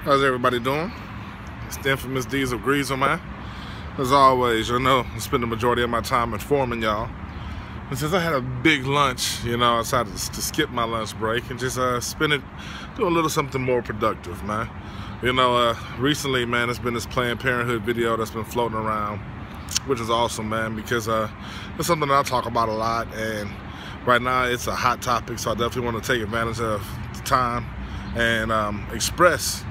How's everybody doing? It's the infamous D's of Greasel, man. As always, I spend the majority of my time informing y'all. And since I had a big lunch, I decided to skip my lunch break and just do a little something more productive, man. Recently, man, it's been this Planned Parenthood video that's been floating around, which is awesome, man, because it's something that I talk about a lot, and right now it's a hot topic, so I definitely want to take advantage of the time and express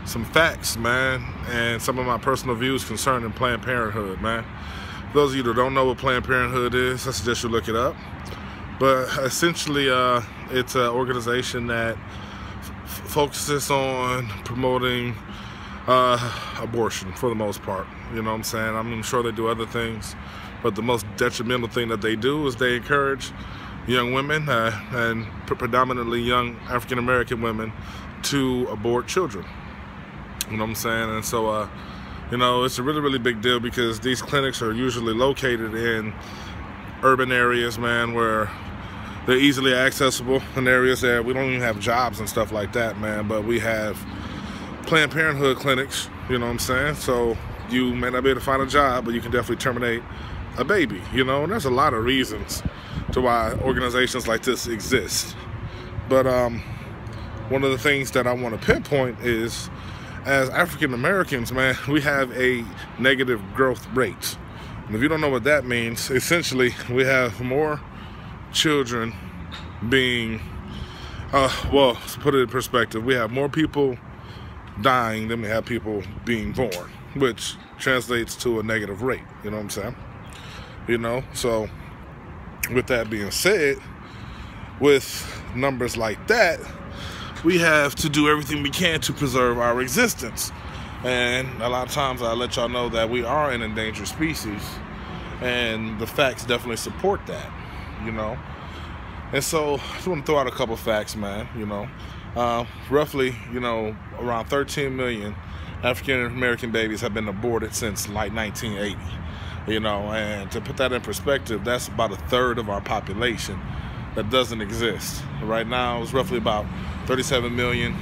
some facts, man, and some of my personal views concerning Planned Parenthood, man. For those of you that don't know what Planned Parenthood is, I suggest you look it up. But essentially, it's an organization that focuses on promoting abortion for the most part. You know what I'm saying? I'm sure they do other things, but the most detrimental thing that they do is they encourage young women and predominantly young African-American women to abort children. You know what I'm saying? And so, it's a really, really big deal because these clinics are usually located in urban areas, man, where they're easily accessible, in areas that we don't even have jobs and stuff like that, man, but we have Planned Parenthood clinics, you know what I'm saying? So you may not be able to find a job, but you can definitely terminate a baby, and there's a lot of reasons to why organizations like this exist. But one of the things that I want to pinpoint is, as African Americans, man, we have a negative growth rate. And if you don't know what that means, essentially we have more children being, well, to put it in perspective, we have more people dying than we have people being born, which translates to a negative rate, you know what I'm saying? So with that being said, with numbers like that, we have to do everything we can to preserve our existence. And a lot of times I let y'all know that we are an endangered species, and the facts definitely support that, And so I just want to throw out a couple facts, man. Roughly, around 13 million African-American babies have been aborted since like 1980. And to put that in perspective, that's about a third of our population that doesn't exist. Right now, it's roughly about 37 million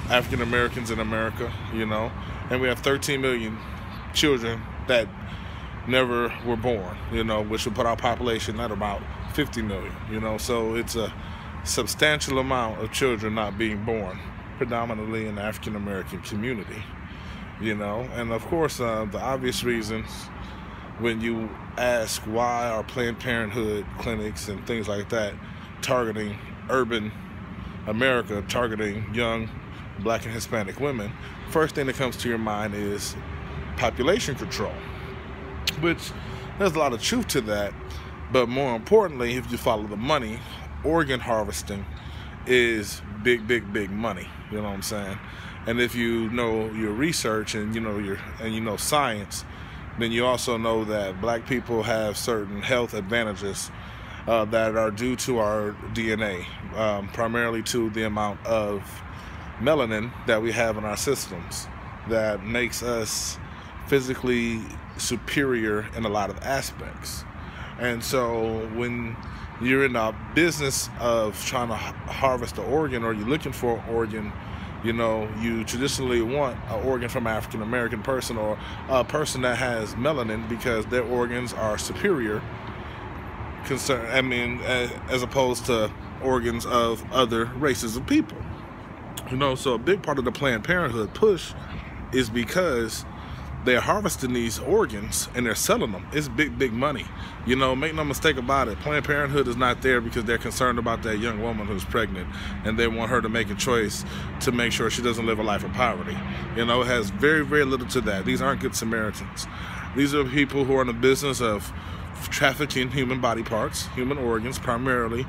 African Americans in America, and we have 13 million children that never were born, which would put our population at about 50 million, so it's a substantial amount of children not being born, predominantly in the African American community, and of course, the obvious reasons when you ask why are Planned Parenthood clinics and things like that targeting urban America, targeting young Black and Hispanic women, first thing that comes to your mind is population control, which there's a lot of truth to that, but more importantly, if you follow the money, organ harvesting is big money, you know what I'm saying? And if you know your research and you know science, then you also know that Black people have certain health advantages that are due to our DNA, primarily to the amount of melanin that we have in our systems that makes us physically superior in a lot of aspects. And so when you're in the business of trying to harvest an organ, or you're looking for an organ, you traditionally want an organ from an African American person or a person that has melanin, because their organs are superior as opposed to organs of other races of people. So a big part of the Planned Parenthood push is because they're harvesting these organs and they're selling them. It's big money. Make no mistake about it. Planned Parenthood is not there because they're concerned about that young woman who's pregnant and they want her to make a choice to make sure she doesn't live a life of poverty. It has very little to that. These aren't good Samaritans. These are people who are in the business of trafficking human body parts, human organs, primarily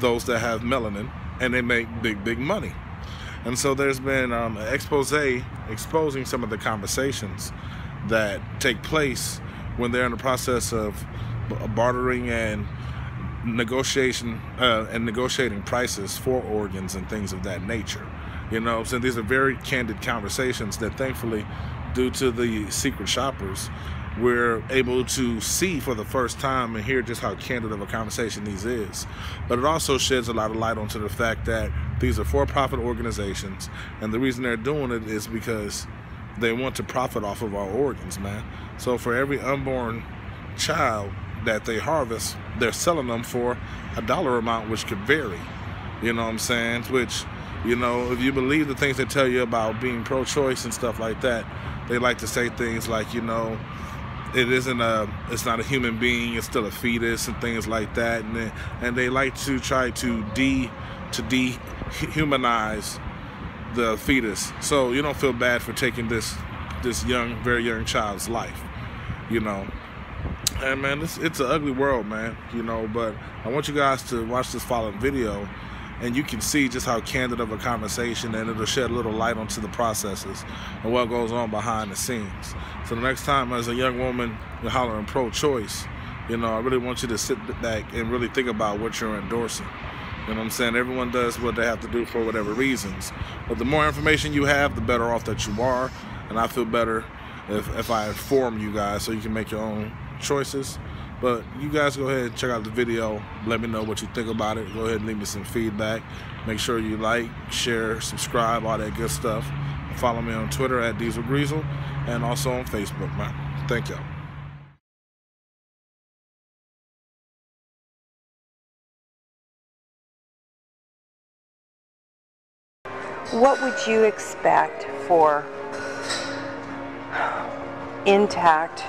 those that have melanin, and they make big money. And so there's been an expose exposing some of the conversations that take place when they're in the process of bartering and negotiating prices for organs and things of that nature. So these are very candid conversations that, thankfully, due to the secret shoppers, we're able to see for the first time and hear just how candid of a conversation these is. But it also sheds a lot of light onto the fact that These are for-profit organizations, and the reason they're doing it is because they want to profit off of our organs, man. So for every unborn child that they harvest, they're selling them for a dollar amount, which could vary. You know what I'm saying? Which, you know, if you believe the things they tell you about being pro-choice and stuff like that, they like to say things like, you know, it's not a human being, it's still a fetus and things like that, and they like to try to dehumanize the fetus, so you don't feel bad for taking this young, very young child's life, you know. And man, it's an ugly world, man, you know. But I want you guys to watch this following video, and you can see just how candid of a conversation, and it'll shed a little light onto the processes and what goes on behind the scenes. So the next time, as a young woman, you're hollering pro-choice, you know, I really want you to sit back and really think about what you're endorsing. You know what I'm saying? Everyone does what they have to do for whatever reasons. But the more information you have, the better off that you are. And I feel better if I inform you guys so you can make your own choices. But you guys go ahead and check out the video. Let me know what you think about it. Go ahead and leave me some feedback. Make sure you like, share, subscribe, all that good stuff. Follow me on Twitter at @DieselGriesel and also on Facebook, man. Thank y'all. What would you expect for intact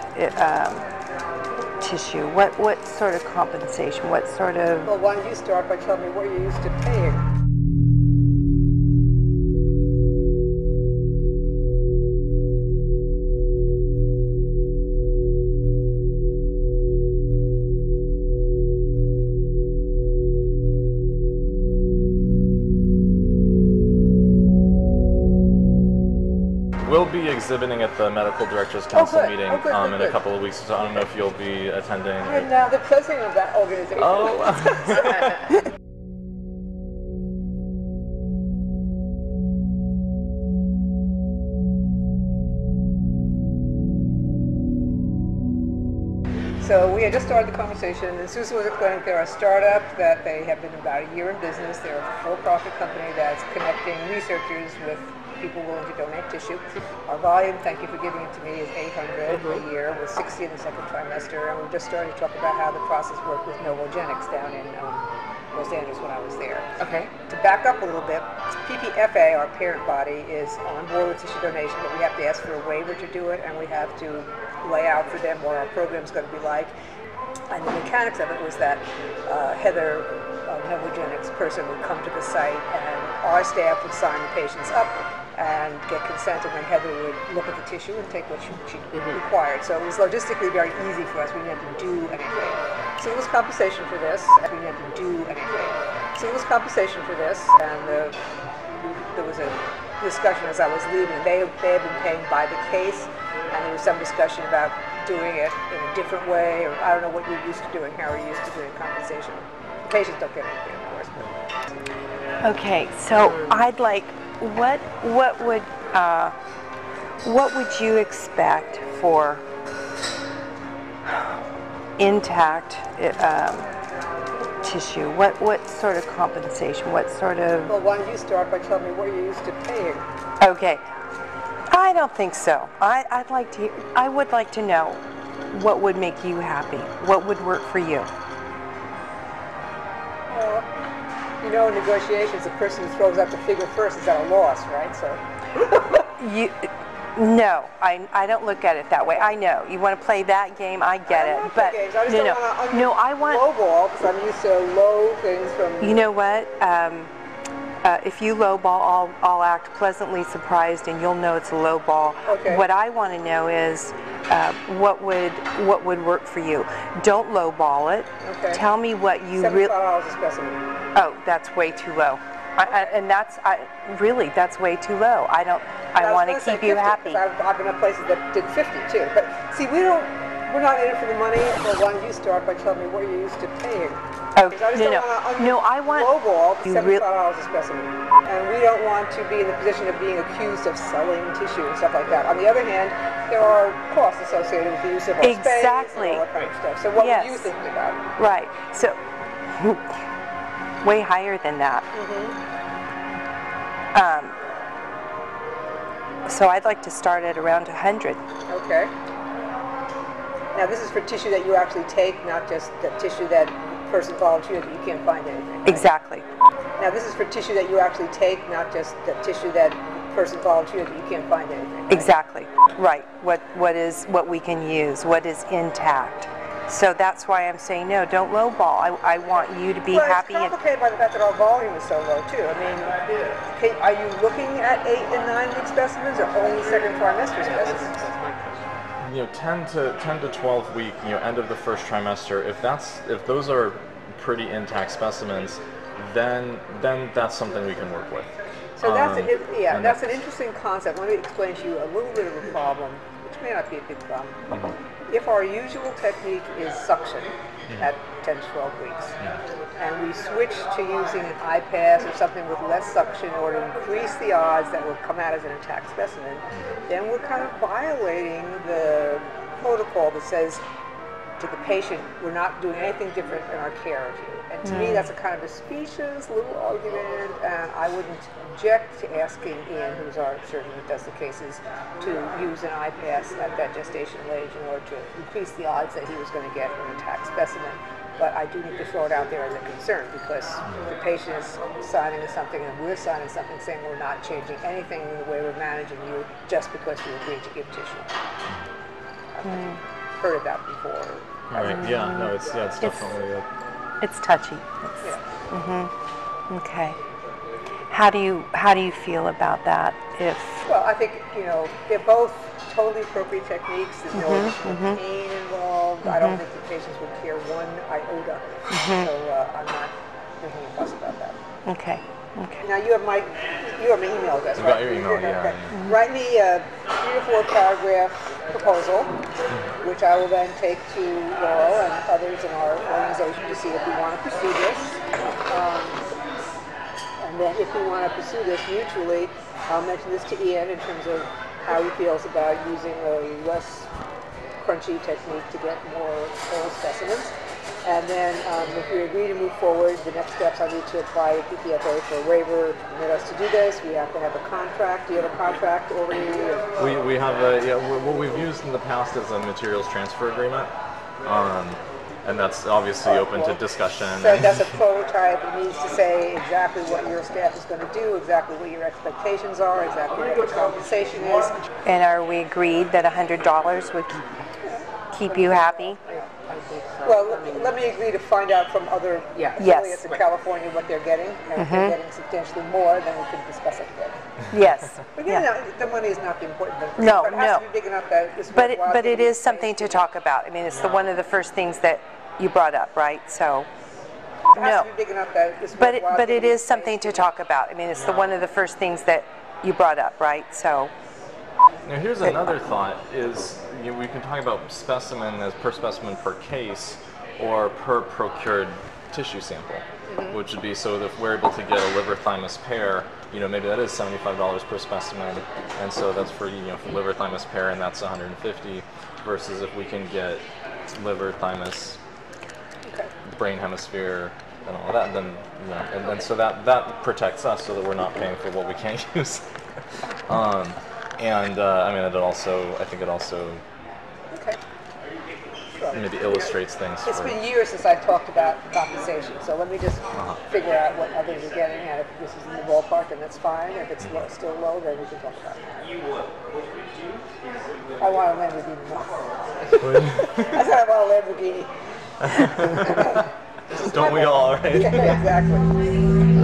tissue? What sort of compensation? What sort of... Well, why don't you start by telling me what you're used to paying? We'll be exhibiting at the Medical Directors Council meeting in good. a couple of weeks, so I don't know if you'll be attending. I'm now the president of that organization. Oh. So we had just started the conversation, and Susan was explaining they're a startup, that they have been about a year in business. They're a for-profit company that's connecting researchers with people willing to donate tissue. Our volume, thank you for giving it to me, is 800 a year, with 60 in the second trimester, and we just started to talk about how the process worked with Novogenics down in Los Angeles when I was there. Okay. To back up a little bit, PPFA, our parent body, is on board with tissue donation, but we have to ask for a waiver to do it, and we have to lay out for them what our program's going to be like. And the mechanics of it was that Heather, a Novogenics person, would come to the site, and our staff would sign the patients up and get consent, and then Heather would look at the tissue and take what she required. So it was logistically very easy for us. We didn't have to do anything. So there was compensation for this. We didn't have to do anything. So there was compensation for this, and there was a discussion as I was leaving. They had been paying by the case, and there was some discussion about doing it in a different way, or I don't know what you're used to doing, how are you used to doing compensation. The patients don't get anything, of course. But. Okay, so I'd like, what would you expect for intact tissue? What sort of compensation? What sort of... Well, why don't you start by telling me what you're used to paying? Okay. I don't think so. I would like to know what would make you happy. What would work for you? Well, you know, in negotiations, the person who throws out the figure first is at a loss, right? So. No, I don't look at it that way. I know you want to play that game. I get it, but no, I want low ball because I'm used to low things from. You know what? If you low ball, I'll act pleasantly surprised, and you'll know it's a low ball. Okay. What I want to know is what would work for you. Don't low ball it. Okay. Tell me what you really. $75 a specimen. Oh, that's way too low. And that's really way too low. I want to keep you happy. I've been at places that did 50 too. But see, we're not in it for the money. Well, why don't you start by telling me what you're used to paying? Oh, no, I want lowball $75 a specimen, and we don't want to be in the position of being accused of selling tissue and stuff like that. On the other hand, there are costs associated with the use of our space and all that kind of stuff. So what would you think about? Right. So way higher than that. So I'd like to start at around 100. Okay. Now this is for tissue that you actually take, not just the tissue that the person volunteered that you can't find anything. Right? Exactly. Now this is for tissue that you actually take, not just the tissue that the person volunteered that you can't find anything. Right? Exactly. Right. What we can use, what is intact. So that's why I'm saying no, don't lowball. I want you to be happy. Well, it's complicated by the fact that our volume is so low too. I mean, are you looking at 8 and 9 week specimens or only second trimester specimens? 10 to 12 week, end of the first trimester. If those are pretty intact specimens, then that's something we can work with. So that's an interesting concept. Let me explain to you a little bit of a problem, which may not be a big problem. If our usual technique is suction at 10 to 12 weeks, and we switch to using an iPass or something with less suction in order to increase the odds that will come out as an intact specimen, then we're kind of violating the protocol that says to the patient, we're not doing anything different in our care of you. And to me, that's a kind of a specious little argument, and I wouldn't object to asking Ian, who's our surgeon that does the cases, to use an iPass at that gestational age in order to increase the odds that he was going to get an intact specimen. But I do need to throw it out there as a concern, because the patient is signing something and we're signing something saying we're not changing anything in the way we're managing you just because we agreed to give tissue. I've heard of that before. Right. Yeah. No. It's definitely. It's touchy. Okay. How do you feel about that? Well, I think they're both totally appropriate techniques. There's no additional pain involved. I don't think the patients would care one iota. So I'm not making a fuss about that. Okay. Now you have my email address, right? Got your email, yeah. Write me a 3 to 4 paragraph proposal, which I will then take to Laurel and others in our organization to see if we want to pursue this. And then if we want to pursue this mutually, I'll mention this to Ian in terms of how he feels about using a less crunchy technique to get more whole specimens. And then if we agree to move forward, the next steps I need to apply to PPFA for a waiver to permit us to do this. We have to have a contract. Do you have a contract already? We have what we've used in the past is a materials transfer agreement. And that's obviously open to discussion. So that's a prototype. It needs to say exactly what your staff is going to do, exactly what your expectations are, exactly what the compensation is. And are we agreed that $100 would keep you happy? Well, let me agree to find out from other affiliates in California what they're getting. And if they're getting substantially more, then we can discuss it then. Yes. But the money is not the important thing. No, but it has to be big enough that it's but it is something to talk about. I mean, it's one of the first things that you brought up, right? So it has to be big enough that it's but it is something to talk about. I mean, it's one of the first things that you brought up, right? So now here's another thought: is we can talk about specimen as per specimen per case, or per procured tissue sample, which would be so that if we're able to get a liver thymus pair, maybe that is $75 per specimen, and so that's for for liver thymus pair, and that's $150, versus if we can get liver thymus, brain hemisphere, and all that, then and then so that protects us so that we're not paying for what we can't use. I think it also maybe illustrates things. It's been years since I talked about compensation, so let me just figure out what others are getting, and if this is in the ballpark, then that's fine. If it's still low, then we can talk about it. I want a Lamborghini. I said I want a Lamborghini. Don't we all, right? Yeah, exactly.